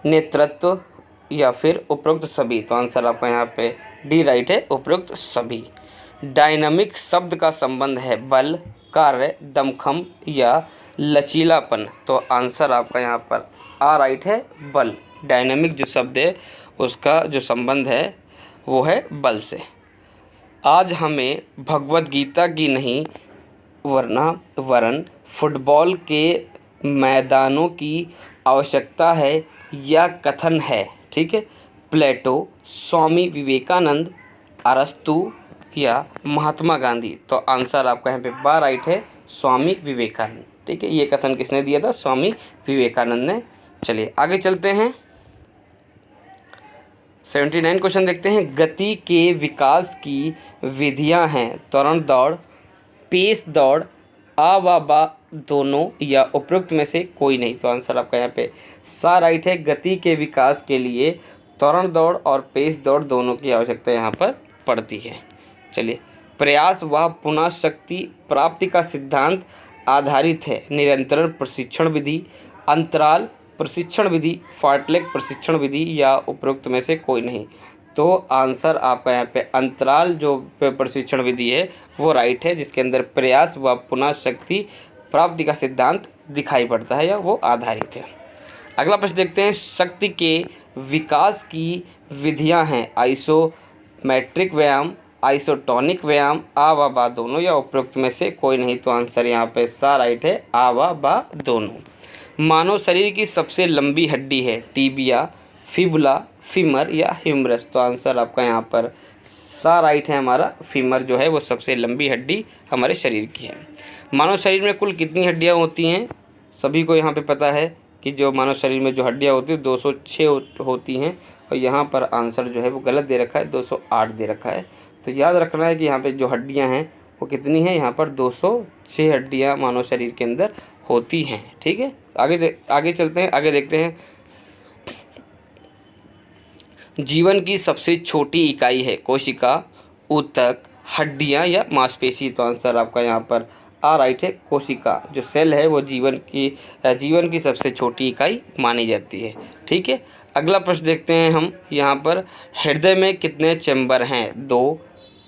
नेतृत्व, या फिर उपरोक्त सभी। तो आंसर आपका यहाँ पे डी राइट है, उपरोक्त सभी। डायनामिक शब्द का संबंध है बल, कार्य, दमखम या लचीलापन। तो आंसर आपका यहाँ पर आ राइट है, बल। डायनामिक जो शब्द है उसका जो संबंध है वो है बल से। आज हमें भगवत गीता की नहीं वरन फुटबॉल के मैदानों की आवश्यकता है, यह कथन है। ठीक है, प्लेटो, स्वामी विवेकानंद, अरस्तु या महात्मा गांधी। तो आंसर आपका यहाँ पे बा राइट है, स्वामी विवेकानंद। ठीक है, ये कथन किसने दिया था? स्वामी विवेकानंद ने। चलिए आगे चलते हैं, 79 क्वेश्चन देखते हैं। गति के विकास की विधियां हैं त्वरण दौड़, पेस दौड़, आ व बा दोनों, या उपरोक्त में से कोई नहीं। तो आंसर आपका यहाँ पे सा राइट है। गति के विकास के लिए त्वरण दौड़ और पेस दौड़ दोनों की आवश्यकता यहाँ पर पड़ती है। चलिए, प्रयास व पुनः शक्ति प्राप्ति का सिद्धांत आधारित है निरंतर प्रशिक्षण विधि, अंतराल प्रशिक्षण विधि, फार्टलेग प्रशिक्षण विधि, या उपरोक्त में से कोई नहीं। तो आंसर आपका यहाँ पे अंतराल जो प्रशिक्षण विधि है वो राइट है, जिसके अंदर प्रयास व पुनः शक्ति प्राप्ति का सिद्धांत दिखाई पड़ता है या वो आधारित है। अगला प्रश्न देखते हैं। शक्ति के विकास की विधियां हैं आइसोमेट्रिक व्यायाम, आइसोटोनिक व्यायाम, आ व बा दोनों, या उपरोक्त में से कोई नहीं। तो आंसर यहाँ पे सा राइट है, आ व बा दोनों। मानव शरीर की सबसे लंबी हड्डी है टीबिया, फिबुला, फीमर या ह्यूमरस। तो आंसर आपका यहाँ पर सा राइट है, हमारा फीमर जो है वो सबसे लंबी हड्डी हमारे शरीर की है। मानव शरीर में कुल कितनी हड्डियाँ होती हैं? सभी को यहाँ पे पता है कि जो मानव शरीर में जो हड्डियाँ होती हैं 206 होती हैं, और यहाँ पर आंसर जो है वो गलत दे रखा है, 208 दे रखा है। तो याद रखना है कि यहाँ पे जो हड्डियाँ हैं वो कितनी हैं, यहाँ पर 206 हड्डियाँ मानव शरीर के अंदर होती हैं। ठीक है, आगे चलते हैं, आगे देखते हैं। जीवन की सबसे छोटी इकाई है कोशिका, ऊतक, हड्डियाँ या मांसपेशी। तो आंसर आपका यहाँ पर आ राइट है, कोशिका। जो सेल है वो जीवन की सबसे छोटी इकाई मानी जाती है। ठीक है, अगला प्रश्न देखते हैं हम यहाँ पर। हृदय में कितने चैम्बर हैं? 2,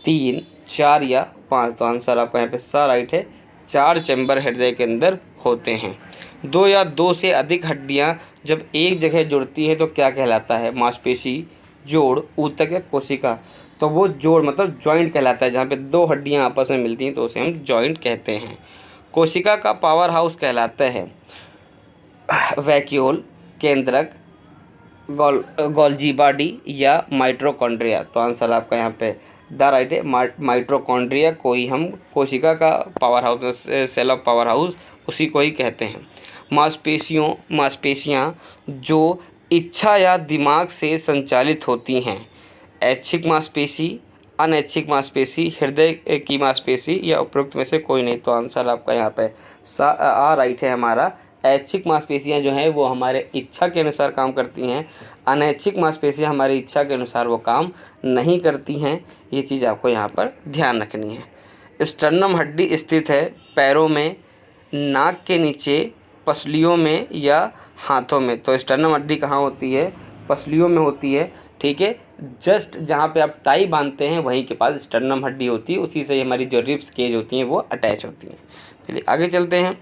3, 4 या 5। तो आंसर आपका यहाँ पे सा राइट है, 4 चैम्बर हृदय के अंदर होते हैं। 2 या 2 से अधिक हड्डियाँ जब एक जगह जुड़ती हैं तो क्या कहलाता है? मांसपेशी, जोड़, ऊतक या कोशिका। तो वो जोड़ मतलब जॉइंट कहलाता है। जहाँ पे 2 हड्डियाँ आपस में मिलती हैं तो उसे हम जॉइंट कहते हैं। कोशिका का पावर हाउस कहलाता है वैक्यूल, केंद्रक, गोल्जी बॉडी या माइटोकॉन्ड्रिया। तो आंसर आपका यहाँ पे द राइट है, माइटोकॉन्ड्रिया को ही हम कोशिका का power house, cell of power house, उसी को ही कहते हैं। मांसपेशियाँ जो इच्छा या दिमाग से संचालित होती हैं, ऐच्छिक मांसपेशी, अनैच्छिक मांसपेशी, हृदय की मांसपेशी, या उपरोक्त में से कोई नहीं। तो आंसर आपका यहाँ पे आ राइट है हमारा। ऐच्छिक मांसपेशियाँ जो हैं वो हमारे इच्छा के अनुसार काम करती हैं, अनैच्छिक मांसपेशियाँ हमारी इच्छा के अनुसार वो काम नहीं करती हैं। ये चीज़ आपको यहाँ पर ध्यान रखनी है। स्टर्नम हड्डी स्थित है पैरों में, नाक के नीचे, पसलियों में या हाथों में। तो स्टर्नम हड्डी कहाँ होती है? पसलियों में होती है। ठीक है, जस्ट जहाँ पे आप टाई बांधते हैं वहीं के पास स्टर्नम हड्डी होती है, उसी से हमारी जो रिब्स केज होती हैं वो अटैच होती हैं। चलिए आगे चलते हैं।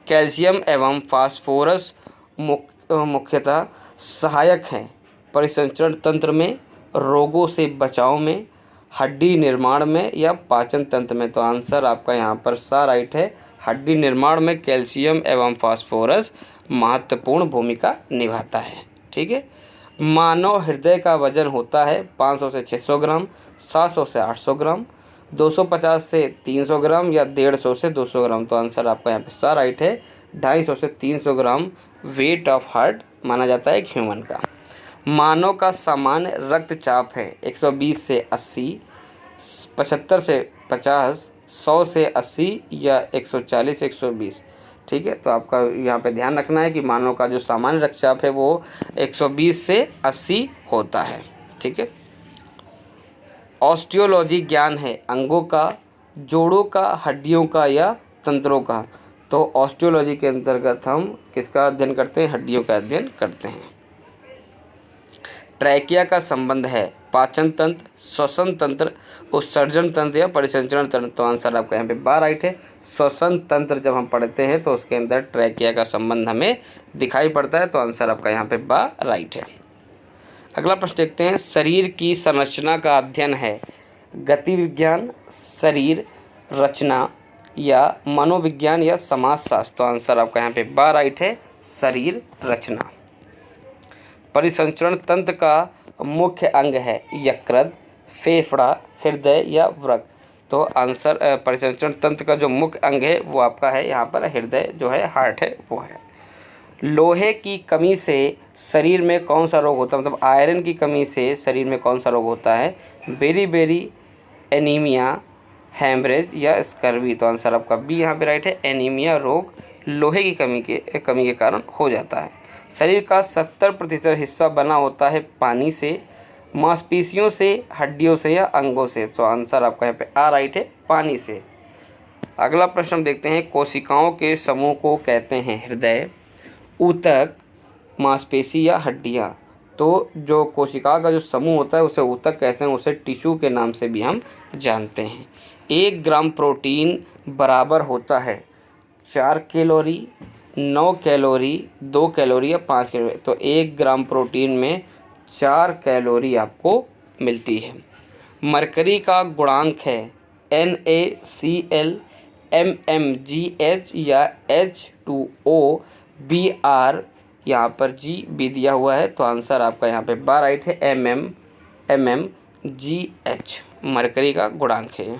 कैल्शियम एवं फास्फोरस मुख्यतः सहायक हैं परिसंचरण तंत्र में, रोगों से बचाव में, हड्डी निर्माण में या पाचन तंत्र में। तो आंसर आपका यहाँ पर सा राइट है। हड्डी निर्माण में कैल्शियम एवं फास्फोरस महत्वपूर्ण भूमिका निभाता है। ठीक है। मानव हृदय का वजन होता है 500 से 600 ग्राम, 700 से 800 ग्राम, 250 से 300 ग्राम या 150 से 200 ग्राम। तो आंसर आपका यहाँ पे सा राइट है। 250 से 300 ग्राम वेट ऑफ हार्ट माना जाता है एक ह्यूमन का। मानव का सामान्य रक्तचाप है 120 से 80, 75 से 50, 100 से 80 या 140 से 120। ठीक है। तो आपका यहाँ पे ध्यान रखना है कि मानव का जो सामान्य रक्तचाप है वो 120 से 80 होता है। ठीक है। ऑस्टियोलॉजी ज्ञान है अंगों का, जोड़ों का, हड्डियों का या तंत्रों का। तो ऑस्टियोलॉजी के अंतर्गत हम किसका अध्ययन करते हैं? हड्डियों का अध्ययन करते हैं। ट्रैकिया का संबंध है पाचन तंत्र, श्वसन तंत्र, उत्सर्जन तंत्र या परिसंचरण तंत्र। तो आंसर आपका यहाँ पे बार राइट है। श्वसन तंत्र जब हम पढ़ते हैं तो उसके अंदर ट्रैकिया का संबंध हमें दिखाई पड़ता है। तो आंसर आपका यहाँ पे बार राइट है। अगला प्रश्न देखते हैं। शरीर की संरचना का अध्ययन है गति विज्ञान, शरीर रचना या मनोविज्ञान या समाजशास्त्र। तो आंसर आपका यहाँ पे बार राइट है, शरीर रचना। परिसंचरण तंत्र का मुख्य अंग है यकृत, फेफड़ा, हृदय या वृक्क। तो आंसर परिसंचरण तंत्र का जो मुख्य अंग है वो आपका है यहाँ पर हृदय, जो है हार्ट है वो है। लोहे की कमी से शरीर में कौन सा रोग होता है? मतलब आयरन की कमी से शरीर में कौन सा रोग होता है? बेरी एनीमिया, हेमरेज या स्कर्वी। तो आंसर आपका बी यहाँ पे राइट है। एनीमिया रोग लोहे की कमी के कारण हो जाता है। शरीर का 70% हिस्सा बना होता है पानी से, मांसपेशियों से, हड्डियों से या अंगों से। तो आंसर आपका यहाँ पे आ राइट है, पानी से। अगला प्रश्न हम देखते हैं। कोशिकाओं के समूह को कहते हैं हृदय, ऊतक, मांसपेशी या हड्डियाँ। तो जो कोशिका का जो समूह होता है उसे ऊतक कहते हैं, उसे टिश्यू के नाम से भी हम जानते हैं। 1 ग्राम प्रोटीन बराबर होता है 4 कैलोरी, 9 कैलोरी, 2 कैलोरी या 5 कैलोरी। तो 1 ग्राम प्रोटीन में 4 कैलोरी आपको मिलती है। मरकरी का गुणांक है NaCl, MmGH या H2O, Br, यहाँ पर G दिया हुआ है। तो आंसर आपका यहाँ पे बार राइट है, MmGH मरकरी का गुणांक है।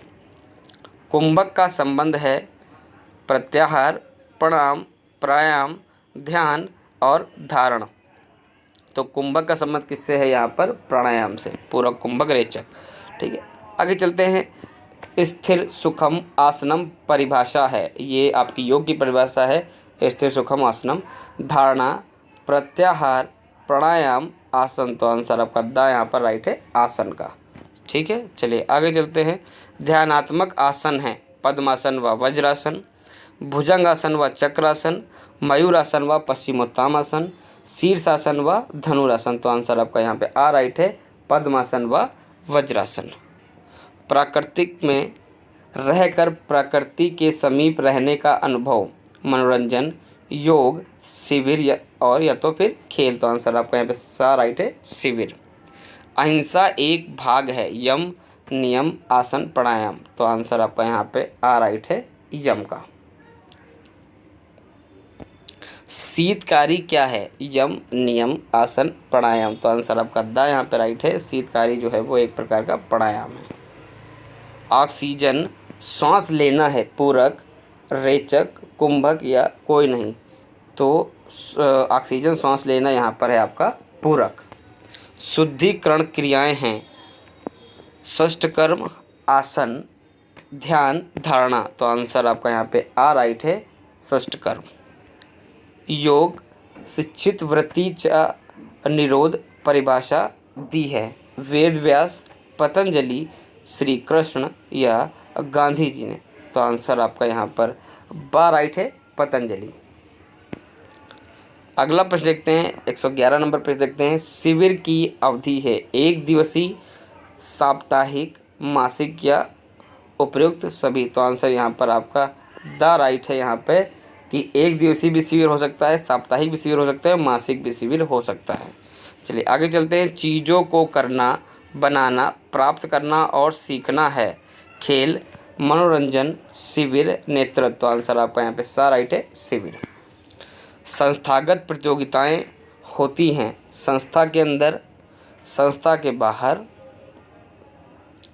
कुंभक का संबंध है प्रत्याहार, प्रणाम, प्राणायाम, ध्यान और धारण। तो कुंभक का संबंध किससे है? यहाँ पर प्राणायाम से। पूरक कुंभक रेचक। ठीक है। आगे चलते हैं। स्थिर सुखम आसनम परिभाषा है, ये आपकी योग की परिभाषा है। स्थिर सुखम आसनम, धारणा, प्रत्याहार, प्राणायाम, आसन। तो आंसर आपका दा यहाँ पर राइट है, आसन का। ठीक है। चलिए आगे चलते हैं। ध्यानात्मक आसन है पद्मासन व वज्रासन, भुजंगासन व चक्रासन, मयूरासन व पश्चिमोत्तानासन, शीर्षासन व धनुरासन। तो आंसर आपका यहाँ पे आ राइट है, पद्मासन व वज्रासन। प्राकृतिक में रहकर प्रकृति के समीप रहने का अनुभव, मनोरंजन, योग, शिविर या तो फिर खेल। तो आंसर आपका यहाँ पे सा राइट है, शिविर। अहिंसा एक भाग है यम, नियम, आसन, प्राणायाम। तो आंसर आपका यहाँ पे आ राइट है, यम का। शीतकारी क्या है? यम, नियम, आसन, प्राणायाम। तो आंसर आपका दा यहाँ पे राइट है। शीतकारी जो है वो एक प्रकार का प्राणायाम है। ऑक्सीजन सांस लेना है पूरक, रेचक, कुंभक या कोई नहीं। तो ऑक्सीजन सांस लेना यहाँ पर है आपका पूरक। शुद्धिकरण क्रियाएं हैं षष्ठकर्म, आसन, ध्यान, धारणा। तो आंसर आपका यहाँ पे आ राइट है, षष्ठकर्म। योग शिक्षित वृत्ति च निरोध परिभाषा दी है वेद व्यास, पतंजलि, श्री कृष्ण या गांधी जी ने। तो आंसर आपका यहाँ पर बा राइट है, पतंजलि। अगला प्रश्न देखते हैं। 111 नंबर प्रश्न देखते हैं। शिविर की अवधि है 1 दिवसीय, साप्ताहिक, मासिक या उपयुक्त सभी। तो आंसर यहाँ पर आपका द राइट है यहाँ पे कि एक दिवसीय भी शिविर हो सकता है, साप्ताहिक भी शिविर हो सकता है, मासिक भी शिविर हो सकता है। चलिए आगे चलते हैं। चीज़ों को करना, बनाना, प्राप्त करना और सीखना है। खेल, मनोरंजन, शिविर, नेतृत्व। आंसर आपका यहाँ पे सा राइट है, शिविर। संस्थागत प्रतियोगिताएं होती हैं संस्था के अंदर, संस्था के बाहर,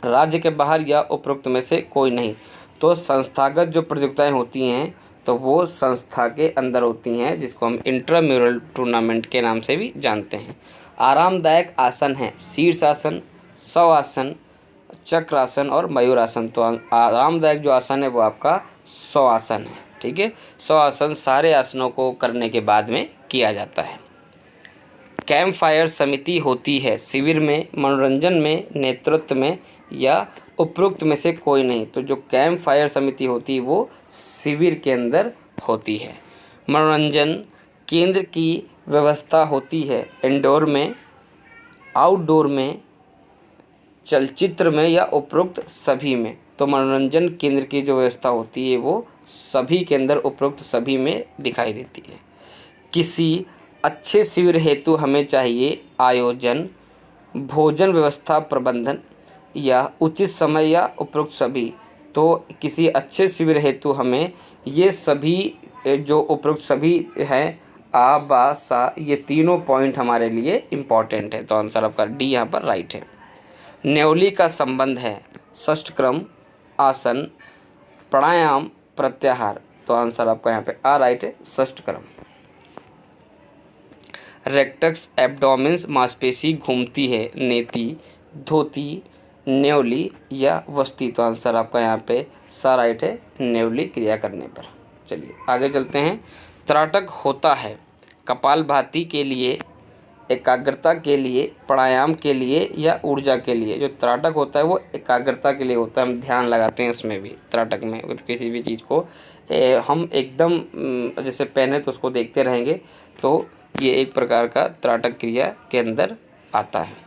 राज्य के बाहर या उपरोक्त में से कोई नहीं। तो संस्थागत जो प्रतियोगिताएं होती हैं तो वो संस्था के अंदर होती हैं, जिसको हम इंट्राम्यूरल टूर्नामेंट के नाम से भी जानते हैं। आरामदायक आसन है शीर्षासन, शवासन, चक्रासन और मयूरासन। तो आरामदायक जो आसन है वो आपका शवासन है। ठीक है, शवासन सारे आसनों को करने के बाद में किया जाता है। कैंप फायर समिति होती है शिविर में, मनोरंजन में, नेतृत्व में या उपरोक्त में से कोई नहीं। तो जो कैंप फायर समिति होती है वो शिविर के अंदर होती है। मनोरंजन केंद्र की व्यवस्था होती है इंडोर में, आउटडोर में, चलचित्र में या उपरोक्त सभी में। तो मनोरंजन केंद्र की जो व्यवस्था होती है वो सभी के अंदर, उपरोक्त सभी में दिखाई देती है। किसी अच्छे शिविर हेतु हमें चाहिए आयोजन, भोजन व्यवस्था प्रबंधन या उचित समय या उपरोक्त सभी। तो किसी अच्छे शिविर हेतु हमें ये सभी जो उपरोक्त सभी हैं, आ, बा, सा, ये तीनों पॉइंट हमारे लिए इम्पॉर्टेंट है। तो आंसर आपका डी यहाँ पर राइट है। न्योली का संबंध है षष्ठक्रम, आसन, प्राणायाम, प्रत्याहार। तो आंसर आपका यहाँ पे आ राइट है, षष्ठक्रम। रेक्टस एब्डोमेन्स मांसपेशी घूमती है नेति, धोती, न्योली या वस्ती। तो आंसर आपका यहाँ पे सा राइट है, न्योली क्रिया करने पर। चलिए आगे चलते हैं। त्राटक होता है कपालभाति के लिए, एकाग्रता के लिए, प्राणायाम के लिए या ऊर्जा के लिए। जो त्राटक होता है वो एकाग्रता के लिए होता है, हम ध्यान लगाते हैं इसमें भी। त्राटक में किसी भी चीज़ को हम एकदम जैसे पहने तो उसको देखते रहेंगे, तो ये एक प्रकार का त्राटक क्रिया के अंदर आता है।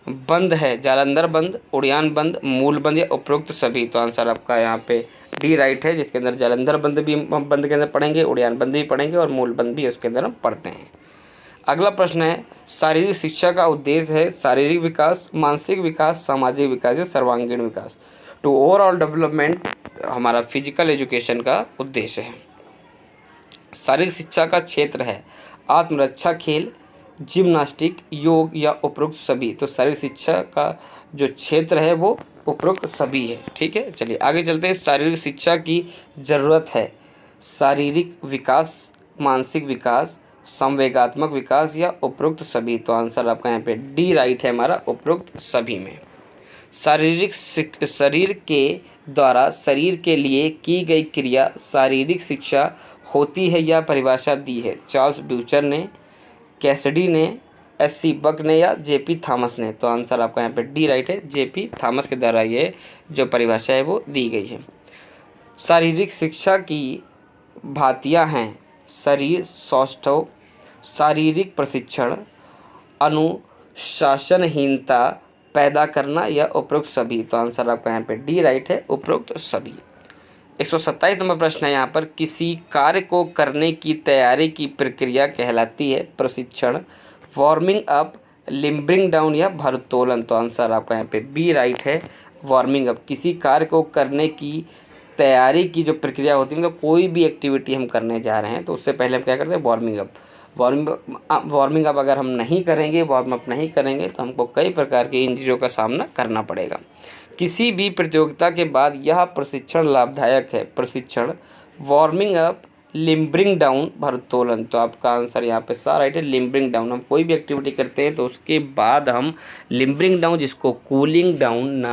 बंद है जालंधर बंद, उड़ियान बंद, मूल बंद या उपरोक्त सभी। तो आंसर आपका यहाँ पे डी राइट है, जिसके अंदर जालंधर बंद भी हम बंद के अंदर पढ़ेंगे, उड़ियान बंद भी पढ़ेंगे और मूल बंद भी उसके अंदर हम पढ़ते हैं। अगला प्रश्न है, शारीरिक शिक्षा का उद्देश्य है शारीरिक विकास, मानसिक विकास, सामाजिक विकास या सर्वांगीण विकास। टू ओवरऑल डेवलपमेंट हमारा फिजिकल एजुकेशन का उद्देश्य है। शारीरिक शिक्षा का क्षेत्र है आत्मरक्षा, खेल, जिम्नास्टिक, योग या उपरोक्त सभी। तो शारीरिक शिक्षा का जो क्षेत्र है वो उपरोक्त सभी है। ठीक है, चलिए आगे चलते हैं। शारीरिक शिक्षा की ज़रूरत है शारीरिक विकास, मानसिक विकास, संवेगात्मक विकास या उपरोक्त सभी। तो आंसर आपका यहाँ पे डी राइट है हमारा, उपरोक्त सभी में। शरीर के द्वारा शरीर के लिए की गई क्रिया शारीरिक शिक्षा होती है या परिभाषा दी है। चार्ल्स ब्यूचर ने, कैसिडी ने, एस.सी. बक ने या जे.पी. थॉमस ने। तो आंसर आपका यहाँ पे डी राइट है, जे.पी. थॉमस के द्वारा ये जो परिभाषा है वो दी गई है। शारीरिक शिक्षा की भातियाँ हैं शरीर सौष्ठव, शारीरिक प्रशिक्षण, अनुशासनहीनता पैदा करना या उपरोक्त सभी। तो आंसर आपका यहाँ पे डी राइट है, उपरोक्त सभी। 127 नंबर प्रश्न है यहाँ पर, किसी कार्य को करने की तैयारी की प्रक्रिया कहलाती है प्रशिक्षण, वार्मिंग अप, लिम्बरिंग डाउन या भारोत्तोलन। तो आंसर आपका यहाँ पे बी राइट है, वार्मिंग अप। किसी कार्य को करने की तैयारी की जो प्रक्रिया होती है, मतलब कोई भी एक्टिविटी हम करने जा रहे हैं तो उससे पहले हम क्या करते हैं, वार्मिंग अप। वार्मिंग अप अगर हम नहीं करेंगे, वार्म अप नहीं करेंगे तो हमको कई प्रकार की इंजरियों का सामना करना पड़ेगा। किसी भी प्रतियोगिता के बाद यह प्रशिक्षण लाभदायक है प्रशिक्षण, वार्मिंग अप, लिम्बरिंग डाउन, भारोत्तोलन। तो आपका आंसर यहाँ पे सा राइट है, लिम्बरिंग डाउन। हम कोई भी एक्टिविटी करते हैं तो उसके बाद हम लिम्बरिंग डाउन, जिसको कूलिंग डाउन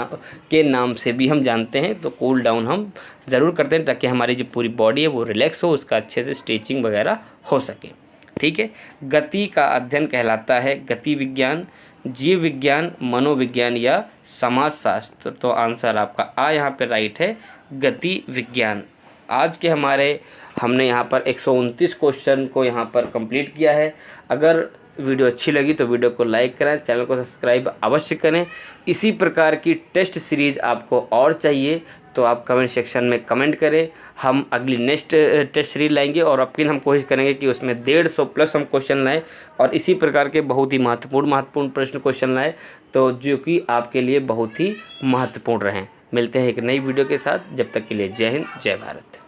के नाम से भी हम जानते हैं, तो कूल डाउन हम ज़रूर करते हैं ताकि हमारी जो पूरी बॉडी है वो रिलैक्स हो, उसका अच्छे से स्ट्रेचिंग वगैरह हो सके। ठीक है, गति का अध्ययन कहलाता है गति विज्ञान, जीव विज्ञान, मनोविज्ञान या समाजशास्त्र। तो आंसर आपका आ यहाँ पे राइट है, गति विज्ञान। आज के हमने यहाँ पर 129 क्वेश्चन को यहाँ पर कंप्लीट किया है। अगर वीडियो अच्छी लगी तो वीडियो को लाइक करें, चैनल को सब्सक्राइब अवश्य करें। इसी प्रकार की टेस्ट सीरीज़ आपको और चाहिए तो आप कमेंट सेक्शन में कमेंट करें। हम अगली नेक्स्ट टेस्ट सीरीज लाएंगे और अपनी हम कोशिश करेंगे कि उसमें 150 प्लस हम क्वेश्चन लाएँ और इसी प्रकार के बहुत ही महत्वपूर्ण प्रश्न क्वेश्चन लाएँ, तो जो कि आपके लिए बहुत ही महत्वपूर्ण रहें। मिलते हैं एक नई वीडियो के साथ, जब तक के लिए जय हिंद, जय भारत।